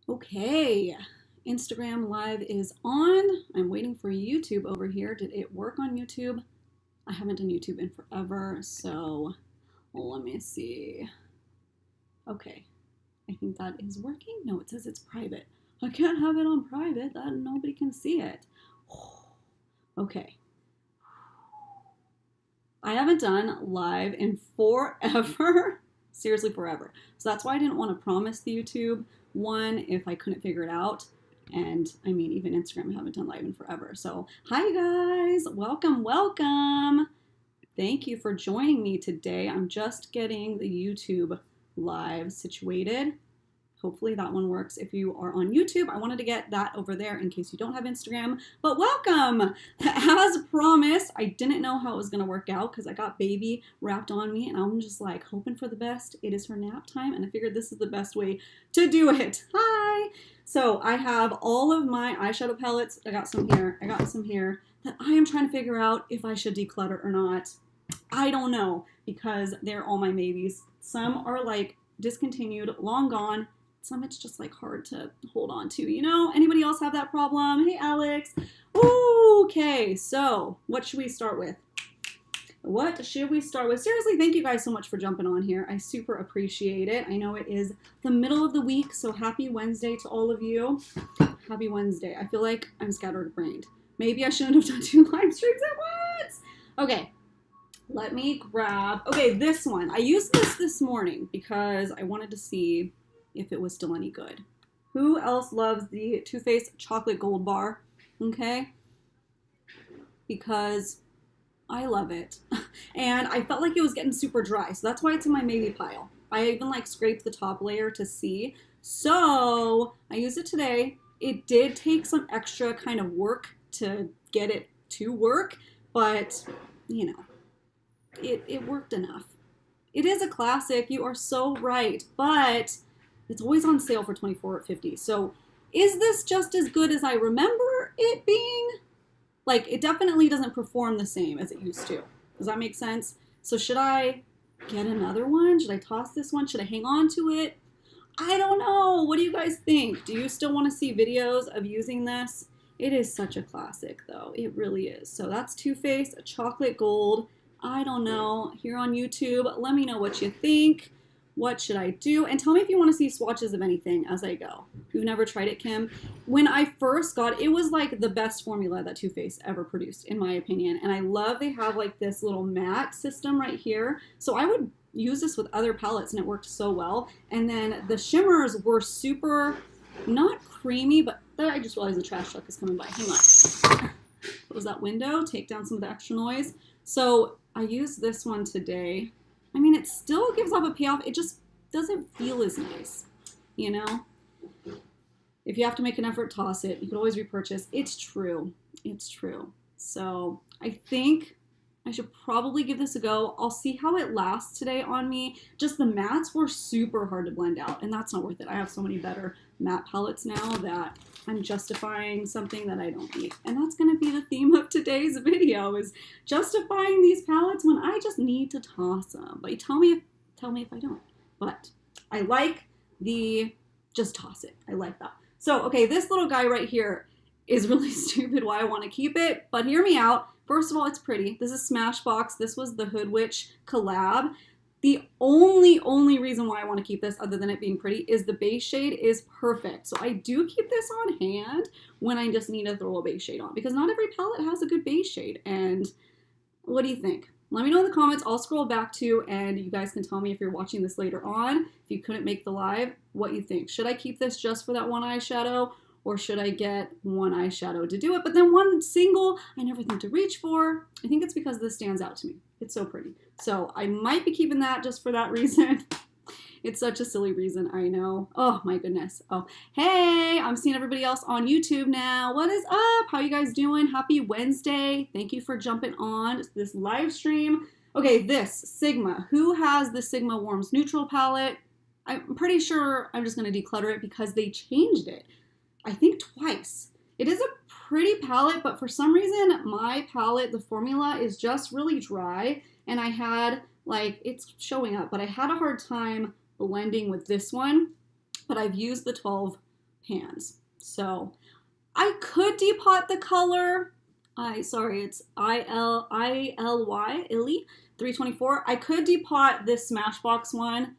Okay, Instagram Live is on. I'm waiting for YouTube over here. Did it work on YouTube? I haven't done YouTube in forever, so let me see. Okay, I think that is working. No, it says it's private. I can't have it on private. That nobody can see it. Okay. I haven't done live in forever. Seriously, forever. So that's why I didn't want to promise the YouTube one if I couldn't figure it out. And I mean, even Instagram, I haven't done live in forever. So, hi guys, welcome, welcome. Thank you for joining me today. I'm just getting the YouTube live situated. Hopefully that one works if you are on YouTube. I wanted to get that over there in case you don't have Instagram, but welcome. As promised, I didn't know how it was gonna work out because I got baby wrapped on me and I'm just like hoping for the best. It is her nap time and I figured this is the best way to do it. Hi. So I have all of my eyeshadow palettes. I got some here, that I am trying to figure out if I should declutter or not. I don't know because they're all my maybes. Some are like discontinued, long gone. Some it's just like hard to hold on to, you know? Anybody else have that problem? Hey, Ellix. Okay, so what should we start with? What should we start with? Seriously, thank you guys so much for jumping on here. I super appreciate it. I know it is the middle of the week, so happy Wednesday to all of you. Happy Wednesday. I feel like I'm scattered-brained. Maybe I shouldn't have done 2 live streams at once. Okay, let me grab, okay, this one. I used this morning because I wanted to see if it was still any good. Who else loves the Too Faced chocolate gold bar? Okay, because I love it. And I felt like it was getting super dry, so that's why it's in my maybe pile. I even like scraped the top layer to see. So I used it today. It did take some extra kind of work to get it to work, but you know, it worked enough. It is a classic, you are so right, but it's always on sale for $24.50. So is this just as good as I remember it being? Like, it definitely doesn't perform the same as it used to. Does that make sense? So should I get another one? Should I toss this one? Should I hang on to it? I don't know. What do you guys think? Do you still want to see videos of using this? It is such a classic, though. It really is. So that's Too Faced chocolate gold. I don't know. Here on YouTube, let me know what you think. What should I do? And tell me if you want to see swatches of anything as I go. You've never tried it, Kim? When I first got it, it was like the best formula that Too Faced ever produced, in my opinion. And I love they have like this little matte system right here. So I would use this with other palettes and it worked so well. And then the shimmers were super, not creamy, but I just realized the trash truck is coming by. Hang on. Close that window, take down some of the extra noise. So I used this one today. I mean, it still gives off a payoff. It just doesn't feel as nice, you know? If you have to make an effort, toss it. You can always repurchase. It's true. It's true. So I think I should probably give this a go. I'll see how it lasts today on me. Just the mattes were super hard to blend out, and that's not worth it. I have so many better matte palettes now that I'm justifying something that I don't need. And that's going to be the theme of today's video, is justifying these palettes when I just need to toss them. But you tell me if I don't. But I like the just toss it. I like that. So, okay, this little guy right here is really stupid why I want to keep it, but hear me out. First of all, it's pretty. This is Smashbox. This was the Hood Witch collab. The only reason why I want to keep this, other than it being pretty, is the base shade is perfect. So I do keep this on hand when I just need to throw a base shade on, because not every palette has a good base shade. And what do you think? Let me know in the comments. I'll scroll back to, and you guys can tell me if you're watching this later on, if you couldn't make the live, what you think. Should I keep this just for that one eyeshadow, or should I get one eyeshadow to do it, but then one single I never think to reach for? I think it's because this stands out to me. It's so pretty. So I might be keeping that just for that reason. It's such a silly reason, I know. Oh my goodness. Oh, hey, I'm seeing everybody else on YouTube now. What is up? How you guys doing? Happy Wednesday. Thank you for jumping on this live stream. Okay, this Sigma. Who has the Sigma Warms Neutral palette? I'm pretty sure I'm just going to declutter it because they changed it, I think twice. It is a pretty palette, but for some reason my palette, the formula is just really dry, and I had, like, it's showing up, but I had a hard time blending with this one, but I've used the 12 pans. So I could depot the color. Sorry, it's Illy 324. I could depot this Smashbox one,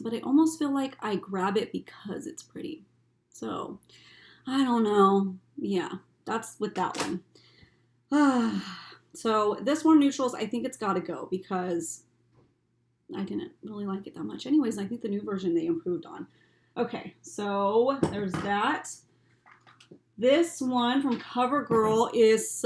but I almost feel like I grab it because it's pretty. So I don't know. Yeah, that's with that one. So this one, neutrals, I think it's got to go because I didn't really like it that much. Anyways, I think the new version they improved on. Okay, so there's that. This one from CoverGirl is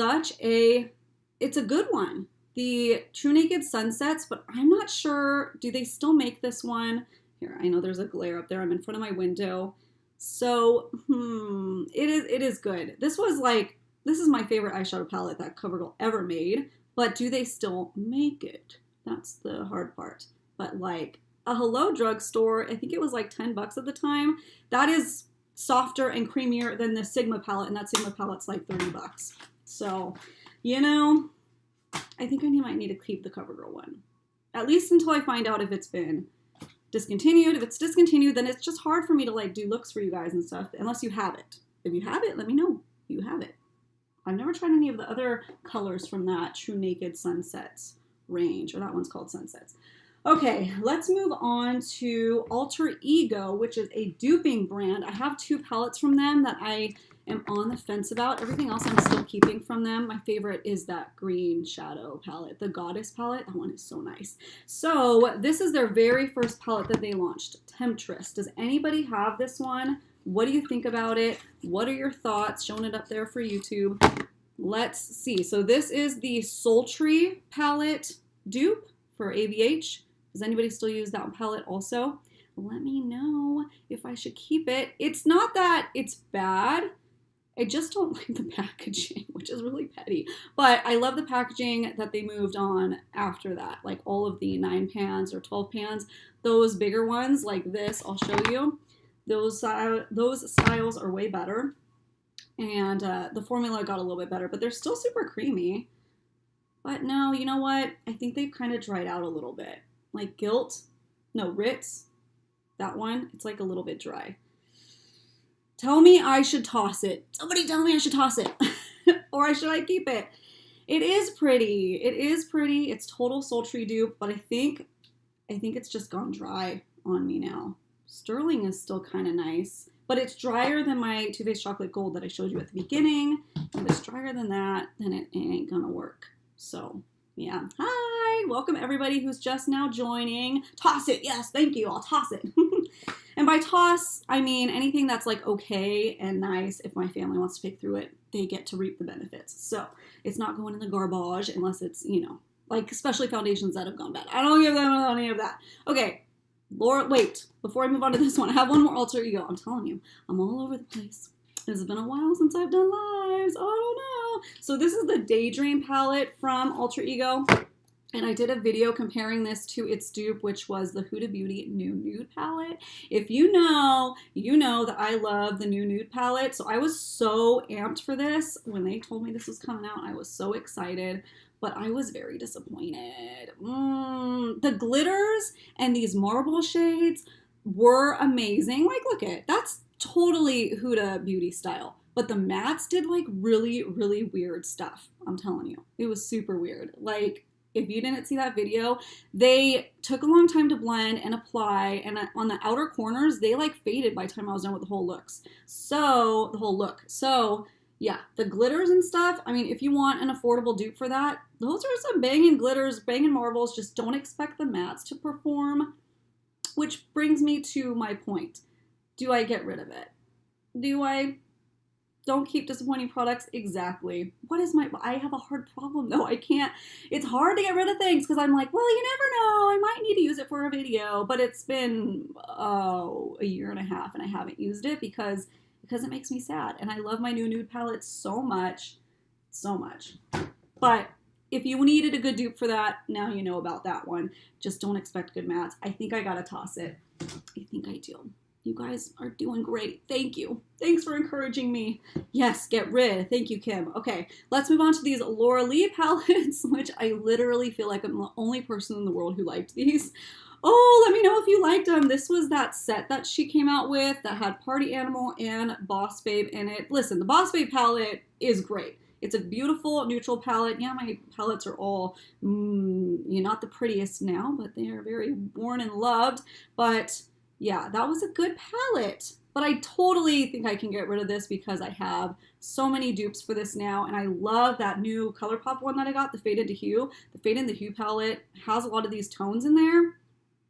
it's a good one. The True Naked Sunsets, but I'm not sure, do they still make this one? Here, I know there's a glare up there. I'm in front of my window. So, it is good. This is my favorite eyeshadow palette that CoverGirl ever made, but do they still make it? That's the hard part. But like a Hello Drugstore, I think it was like $10 at the time. That is softer and creamier than the Sigma palette, and that Sigma palette's like $30. So, you know, I think I might need to keep the CoverGirl one. At least until I find out if it's been discontinued. If it's discontinued, then it's just hard for me to like do looks for you guys and stuff, unless you have it. If you have it, let me know. You have it. I've never tried any of the other colors from that True Naked Sunsets range, or that one's called Sunsets. Okay, let's move on to Alter Ego, which is a duping brand. I have 2 palettes from them that I am on the fence about. Everything else I'm still keeping from them. My favorite is that green shadow palette, the Goddess palette. That one is so nice. So this is their very first palette that they launched, Temptress. Does anybody have this one? What do you think about it? What are your thoughts? Showing it up there for YouTube. Let's see. So this is the Sultry palette dupe for ABH. Does anybody still use that palette also? Let me know if I should keep it. It's not that it's bad. I just don't like the packaging, which is really petty. But I love the packaging that they moved on after that. Like all of the 9 pans or 12 pans. Those bigger ones like this, I'll show you. Those styles are way better. And the formula got a little bit better, but they're still super creamy. But no, you know what? I think they've kind of dried out a little bit. Like Ritz, that one, it's like a little bit dry. Tell me I should toss it. Somebody tell me I should toss it. Or should I keep it? It is pretty. It is pretty. It's total sultry dupe, but I think it's just gone dry on me now. Sterling is still kind of nice, but it's drier than my Too Faced Chocolate Gold that I showed you at the beginning. If it's drier than that, then it ain't gonna work. So, yeah. Hi! Welcome everybody who's just now joining. Toss it! Yes, thank you. I'll toss it. And by toss, I mean anything that's like okay and nice. If my family wants to pick through it, they get to reap the benefits. So, it's not going in the garbage unless it's, you know, like especially foundations that have gone bad. I don't give them any of that. Okay. Laura, wait, before I move on to this one, I have one more Alter Ego. I'm telling you, I'm all over the place. It's been a while since I've done lives. Oh, I don't know. So this is the Daydream palette from Alter Ego. And I did a video comparing this to its dupe, which was the Huda Beauty New Nude palette. If you know that I love the New Nude palette. So I was so amped for this. When they told me this was coming out, I was so excited. But I was very disappointed. The glitters and these marble shades were amazing. Like, look at it. That's totally Huda Beauty style. But the mattes did like really, really weird stuff. I'm telling you. It was super weird. Like, if you didn't see that video, they took a long time to blend and apply. And on the outer corners, they like faded by the time I was done with the whole look. So, yeah, the glitters and stuff, I mean, if you want an affordable dupe for that, those are some banging glitters, banging marbles. Just don't expect the mattes to perform, which brings me to my point. Do I get rid of it? Do I? Don't keep disappointing products? Exactly. I have a hard problem though. I can't, it's hard to get rid of things because I'm like, well, you never know. I might need to use it for a video, but it's been, a year and a half and I haven't used it because it makes me sad. And I love my new nude palette so much, so much. But if you needed a good dupe for that, now you know about that one. Just don't expect good mattes. I think I gotta toss it. I think I do. You guys are doing great. Thank you. Thanks for encouraging me. Yes, get rid. Thank you, Kim. Okay, let's move on to these Laura Lee palettes, which I literally feel like I'm the only person in the world who liked these. Oh, let me know if you liked them. This was that set that she came out with that had Party Animal and Boss Babe in it. Listen, the Boss Babe palette is great. It's a beautiful neutral palette. Yeah, my palettes are all, you're not the prettiest now, but they are very worn and loved. But yeah, that was a good palette. But I totally think I can get rid of this because I have so many dupes for this now. And I love that new ColourPop one that I got, the Fade into Hue. The Fade into Hue palette has a lot of these tones in there.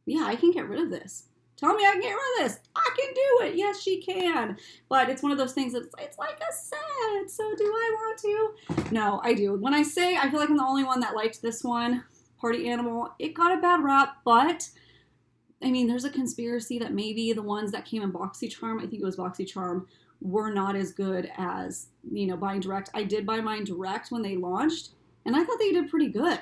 Yeah, I can get rid of this. Tell me I can get rid of this. I can do it. Yes, she can. But it's one of those things that's it's like a set. So do I want to? No, I do. When I say I feel like I'm the only one that liked this one, Party Animal, it got a bad rap, but I mean, there's a conspiracy that maybe the ones that came in BoxyCharm, I think it was BoxyCharm, were not as good as, buying direct. I did buy mine direct when they launched, and I thought they did pretty good.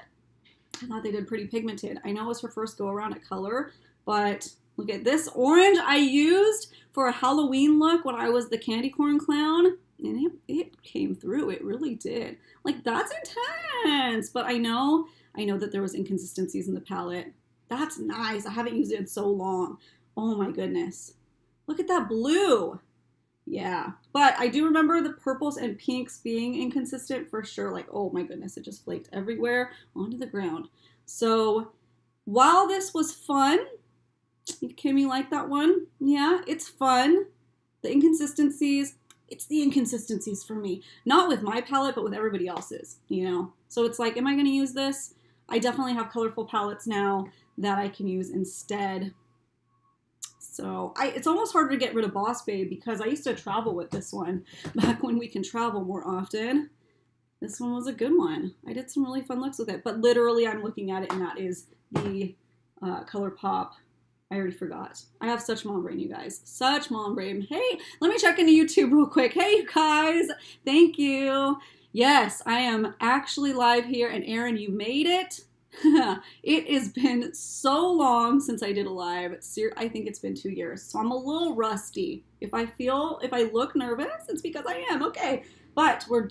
I thought they did pretty pigmented. I know it was her first go around at color, but look at this orange I used for a Halloween look when I was the candy corn clown, and it came through. It really did. Like, that's intense, but I know that there was inconsistencies in the palette. That's nice. I haven't used it in so long. Oh my goodness. Look at that blue. Yeah. But I do remember the purples and pinks being inconsistent for sure. Like, oh my goodness, it just flaked everywhere onto the ground. So while this was fun, Kim, you like that one? Yeah, it's fun. The inconsistencies, it's the inconsistencies for me. Not with my palette, but with everybody else's, So it's like, am I going to use this? I definitely have colorful palettes now that I can use instead. So it's almost harder to get rid of Boss Babe because I used to travel with this one back when we can travel more often. This one was a good one. I did some really fun looks with it, but literally I'm looking at it and that is the ColourPop. I already forgot. I have such mom brain, you guys. Such mom brain. Hey, let me check into YouTube real quick. Hey, you guys. Thank you. Yes, I am actually live here, and Erin, you made it. It has been so long since I did a live. I think it's been 2 years, so I'm a little rusty. If I look nervous, it's because I am. Okay, but we're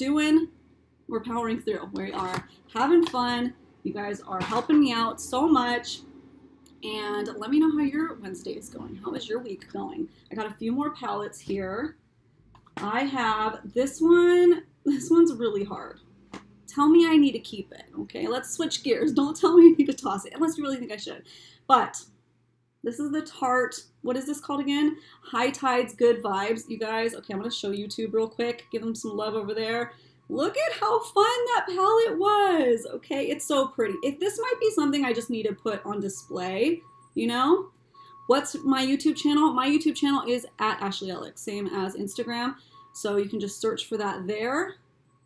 powering through. We are having fun. You guys are helping me out so much. And let me know how your Wednesday is going. How is your week going? I got a few more palettes here. I have this one. This one's really hard. Tell me I need to keep it, okay? Let's switch gears. Don't tell me I need to toss it, unless you really think I should. But this is the Tarte, what is this called again? High Tides Good Vibes, you guys. Okay, I'm going to show YouTube real quick. Give them some love over there. Look at how fun that palette was, okay? It's so pretty. If this might be something I just need to put on display, What's my YouTube channel? My YouTube channel is at Ashley Ellix, same as Instagram. So you can just search for that there.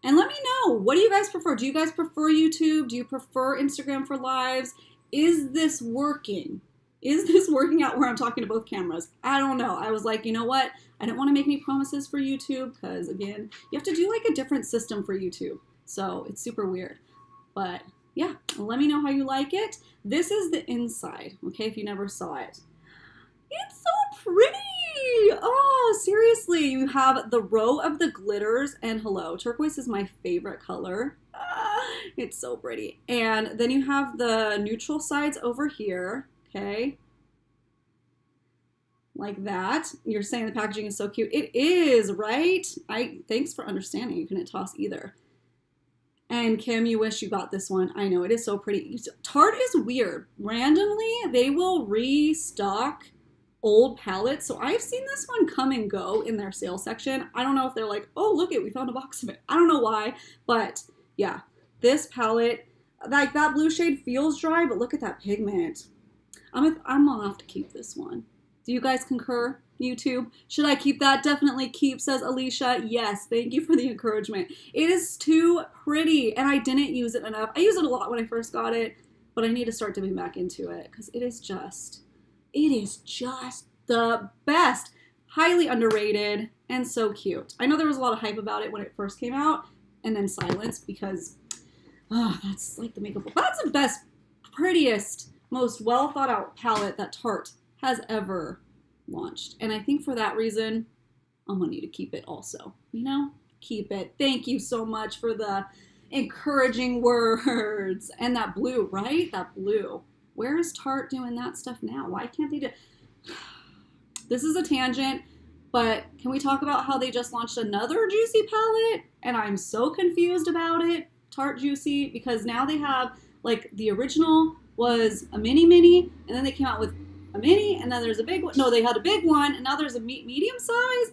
And let me know, what do you guys prefer? Do you guys prefer YouTube? Do you prefer Instagram for lives? Is this working? Is this working out where I'm talking to both cameras? I don't know. I was like, you know what? I don't want to make any promises for YouTube because, again, you have to do like a different system for YouTube. So it's super weird. But yeah, let me know how you like it. This is the inside, okay, if you never saw it. It's so pretty. Oh, seriously. You have the row of the glitters, and hello, turquoise is my favorite color. It's so pretty. And then you have the neutral sides over here, okay? Like that. You're saying the packaging is so cute. It is, right? Thanks for understanding. You couldn't toss either. And Kim, you wish you got this one. I know, it is so pretty. Tarte is weird. Randomly, they will restock old palettes. So I've seen this one come and go in their sales section. I don't know if they're like, oh, look it, we found a box of it. I don't know why, but yeah, this palette, like that blue shade feels dry, but look at that pigment. I'm gonna have to keep this one. Do you guys concur? YouTube? Should I keep that? Definitely keep, says Alicia. Yes, thank you for the encouragement. It is too pretty, and I didn't use it enough. I used it a lot when I first got it, but I need to start dipping back into it because it is just the best. Highly underrated and so cute. I know there was a lot of hype about it when it first came out, and then silenced because, that's like the makeup. That's the best, prettiest, most well thought out palette that Tarte has ever launched. And I think for that reason, I'm gonna need to keep it also. Keep it. Thank you so much for the encouraging words. And that blue, right? That blue. Where is Tarte doing that stuff now? Why can't they do... This is a tangent, but can we talk about how they just launched another Juicy palette? And I'm so confused about it, Tarte Juicy, because now they have, like, the original was a mini, and then they came out with a mini, and then there's a big one. No, they had a big one, and now there's a medium size.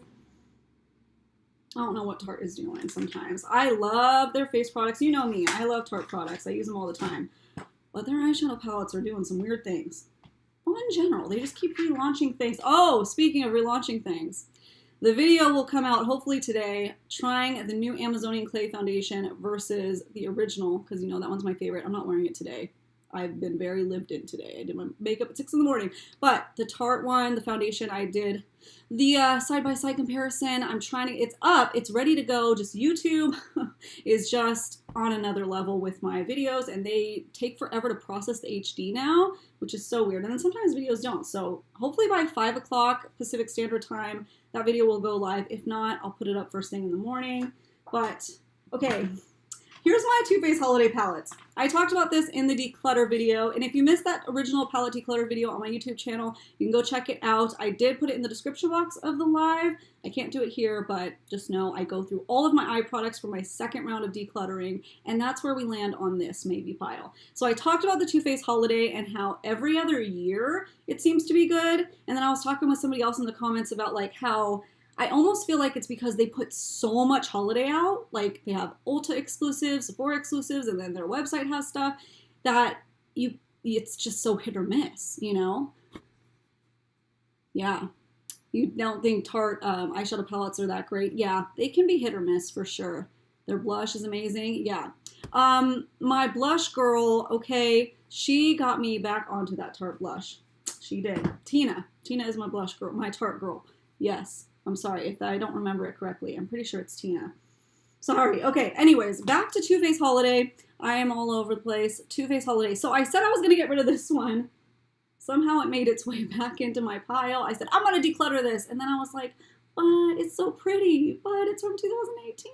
I don't know what Tarte is doing sometimes. I love their face products. You know me. I love Tarte products. I use them all the time. But their eyeshadow palettes are doing some weird things. Well, in general, they just keep relaunching things. Oh, speaking of relaunching things, the video will come out hopefully today trying the new Amazonian Clay Foundation versus the original, because you know that one's my favorite. I'm not wearing it today. I've been very lived in today. I did my makeup at 6 in the morning. But the Tarte one, the foundation, I did the side-by-side comparison. I'm trying to, it's up, it's ready to go. Just YouTube is just on another level with my videos, and they take forever to process the HD now, which is so weird. And then sometimes videos don't. So hopefully by 5 o'clock Pacific Standard Time, that video will go live. If not, I'll put it up first thing in the morning. But, okay. Here's my Too Faced holiday palettes. I talked about this in the declutter video, and if you missed that original palette declutter video on my YouTube channel, you can go check it out. I did put it in the description box of the live. I can't do it here, but just know I go through all of my eye products for my second round of decluttering, and that's where we land on this maybe pile. So I talked about the Too Faced holiday and how every other year it seems to be good, and then I was talking with somebody else in the comments about like how I almost feel like it's because they put so much holiday out, like they have Ulta exclusives, Sephora exclusives, and then their website has stuff that it's just so hit or miss, you know? Yeah. You don't think Tarte eyeshadow palettes are that great? Yeah, they can be hit or miss for sure. Their blush is amazing. Yeah. My blush girl, okay, she got me back onto that Tarte blush. She did. Tina. Tina is my blush girl, my Tarte girl. Yes. I'm sorry if I don't remember it correctly. I'm pretty sure it's Tina. Sorry. Okay, anyways, back to Too Faced Holiday. I am all over the place. Too Faced Holiday. So I said I was going to get rid of this one. Somehow it made its way back into my pile. I said, I'm going to declutter this. And then I was like, but it's so pretty. But it's from 2018.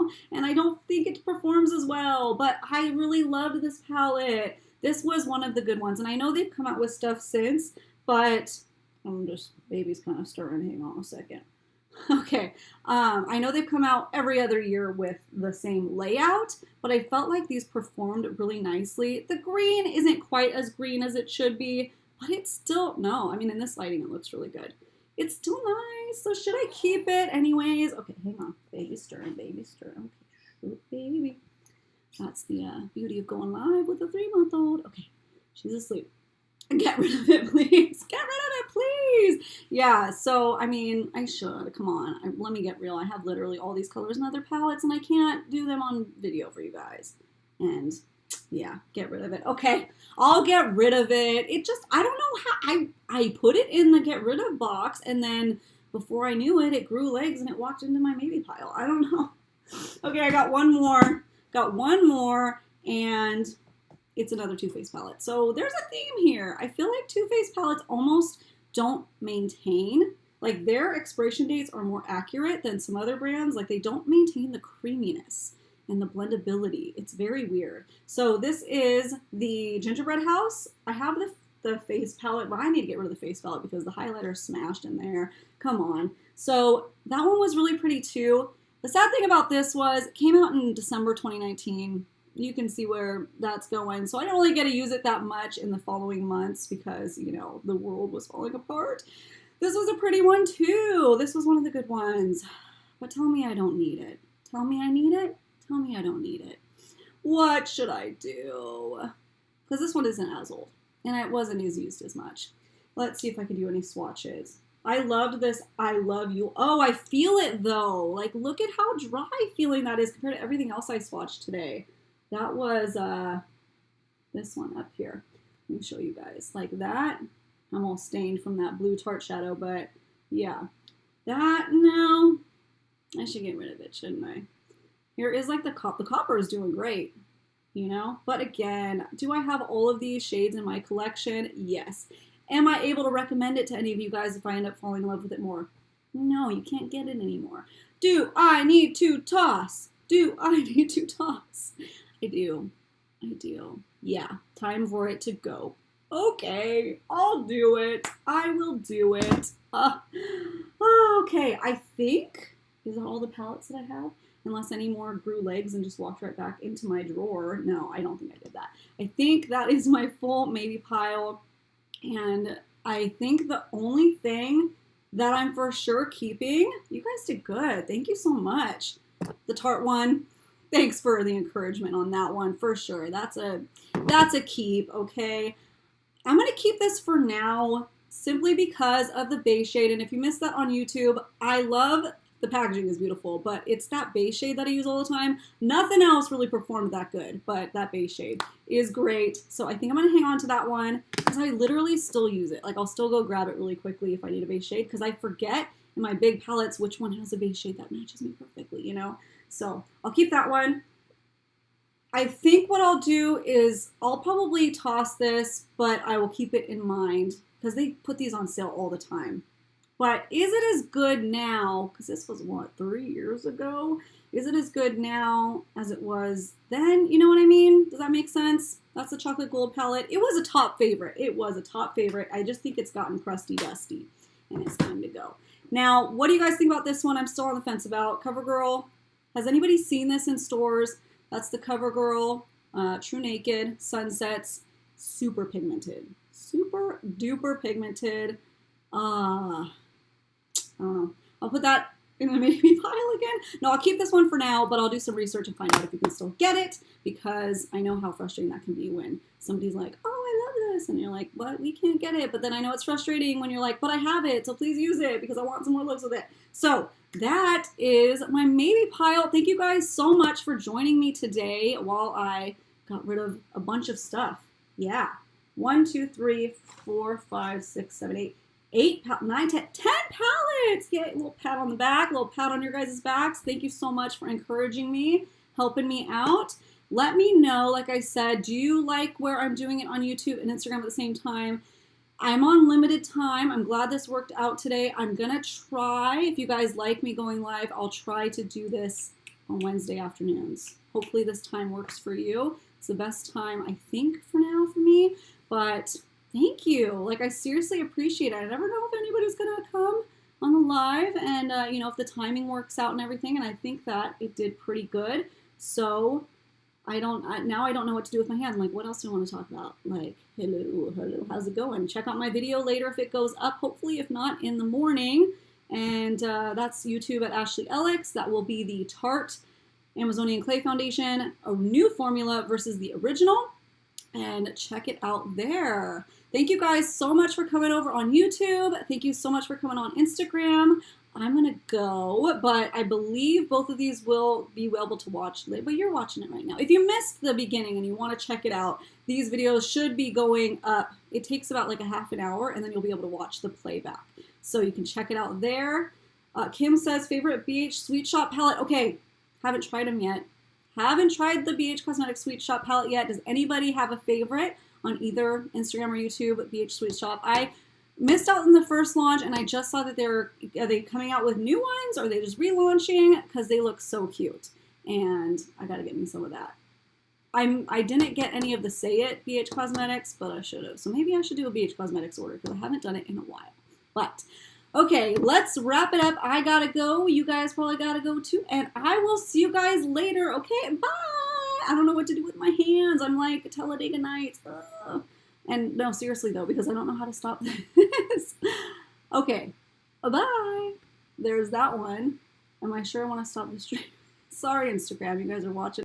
Oh. And I don't think it performs as well. But I really loved this palette. This was one of the good ones. And I know they've come out with stuff since, but baby's kind of stirring. Hang on a second. Okay. I know they've come out every other year with the same layout, but I felt like these performed really nicely. The green isn't quite as green as it should be, but it's still, no, I mean, in this lighting, it looks really good. It's still nice. So should I keep it anyways? Okay, hang on. Baby's stirring, baby's stirring. Okay, shoot, baby. That's the beauty of going live with a 3-month-old. Okay, she's asleep. Get rid of it, please. Get rid of it, please. Yeah, so, I mean, I should. Come on. Let me get real. I have literally all these colors in other palettes, and I can't do them on video for you guys. And, yeah, get rid of it. Okay, I'll get rid of it. It just, I don't know how, I put it in the get rid of box, and then before I knew it, it grew legs, and it walked into my maybe pile. I don't know. Okay, I got one more. Got one more, and it's another Too Faced palette. So there's a theme here. I feel like Too Faced palettes almost don't maintain. Like their expiration dates are more accurate than some other brands. Like they don't maintain the creaminess and the blendability. It's very weird. So this is the Gingerbread House. I have the face palette, but I need to get rid of the face palette because the highlighter smashed in there. Come on. So that one was really pretty too. The sad thing about this was it came out in December 2019. You can see where that's going. So I don't really get to use it that much in the following months because, you know, the world was falling apart. This was a pretty one too. This was one of the good ones. But tell me I don't need it. Tell me I need it. Tell me I don't need it. What should I do? Because this one isn't as old. And it wasn't as used as much. Let's see if I can do any swatches. I loved this. I love you. Oh, I feel it though. Like, look at how dry feeling that is compared to everything else I swatched today. That was this one up here. Let me show you guys. Like that. I'm all stained from that blue Tarte shadow, but yeah. That, no. I should get rid of it, shouldn't I? Here is like the copper is doing great, you know? But again, do I have all of these shades in my collection? Yes. Am I able to recommend it to any of you guys if I end up falling in love with it more? No, you can't get it anymore. Do I need to toss? Do I need to toss? I do. I do. Yeah, time for it to go. Okay, I'll do it. I will do it. Okay, I think, is that all the palettes that I have? Unless any more grew legs and just walked right back into my drawer. No, I don't think I did that. I think that is my full maybe pile. And I think the only thing that I'm for sure keeping, you guys did good. Thank you so much. The Tarte one, thanks for the encouragement on that one for sure. That's a keep, okay? I'm gonna keep this for now simply because of the base shade. And if you missed that on YouTube, I love the packaging is beautiful, but it's that base shade that I use all the time. Nothing else really performed that good, but that base shade is great. So I think I'm gonna hang on to that one because I literally still use it. Like I'll still go grab it really quickly if I need a base shade because I forget in my big palettes which one has a base shade that matches me perfectly, you know? So I'll keep that one. I think what I'll do is I'll probably toss this, but I will keep it in mind because they put these on sale all the time. But is it as good now, because this was, what, 3 years ago? Is it as good now as it was then? You know what I mean? Does that make sense? That's the chocolate gold palette. It was a top favorite. It was a top favorite. I just think it's gotten crusty dusty, and it's time to go. Now, what do you guys think about this one? I'm still on the fence about CoverGirl. Has anybody seen this in stores? That's the CoverGirl True Naked Sunsets. Super pigmented. Super duper pigmented. I don't know. I'll put that in the maybe pile again. No, I'll keep this one for now, but I'll do some research and find out if you can still get it because I know how frustrating that can be when somebody's like, oh, I love this. And you're like, but we can't get it. But then I know it's frustrating when you're like, but I have it, so please use it because I want some more looks with it. So that is my maybe pile. Thank you guys so much for joining me today while I got rid of a bunch of stuff. Yeah. 1, 2, 3, 4, 5, 6, 7, 8. 8, 9, 10 palettes. Yeah, a little pat on the back, a little pat on your guys' backs. Thank you so much for encouraging me, helping me out. Let me know, like I said, do you like where I'm doing it on YouTube and Instagram at the same time? I'm on limited time. I'm glad this worked out today. I'm gonna try, if you guys like me going live, I'll try to do this on Wednesday afternoons. Hopefully this time works for you. It's the best time, I think, for now for me, but thank you. Like, I seriously appreciate it. I never know if anybody's going to come on the live and, you know, if the timing works out and everything. And I think that it did pretty good. So now I don't know what to do with my hand. Like, what else do I want to talk about? Like, hello, how's it going? Check out my video later if it goes up. Hopefully, if not, in the morning. And that's YouTube at Ashley Ellix. That will be the Tarte Amazonian Clay Foundation, a new formula versus the original. And check it out there. Thank you guys so much for coming over on YouTube. Thank you so much for coming on Instagram. I'm gonna go, but I believe both of these will be able to watch later, but you're watching it right now. If you missed the beginning and you wanna check it out, these videos should be going up. It takes about like a half an hour and then you'll be able to watch the playback. So you can check it out there. Kim says, favorite BH Sweet Shop palette. Okay, haven't tried them yet. Haven't tried the BH Cosmetics Sweet Shop palette yet. Does anybody have a favorite on either Instagram or YouTube, BH Sweet Shop? I missed out in the first launch and I just saw that are they coming out with new ones or are they just relaunching? Because they look so cute. And I gotta get me some of that. I didn't get any of the Say It BH Cosmetics, but I should have. So maybe I should do a BH Cosmetics order because I haven't done it in a while. But okay, let's wrap it up. I gotta go. You guys probably gotta go too. And I will see you guys later. Okay, bye. I don't know what to do with my hands. I'm like Talladega Nights. And no, seriously though, because I don't know how to stop this. Okay, bye. There's that one. Am I sure I want to stop the stream? Sorry, Instagram. You guys are watching.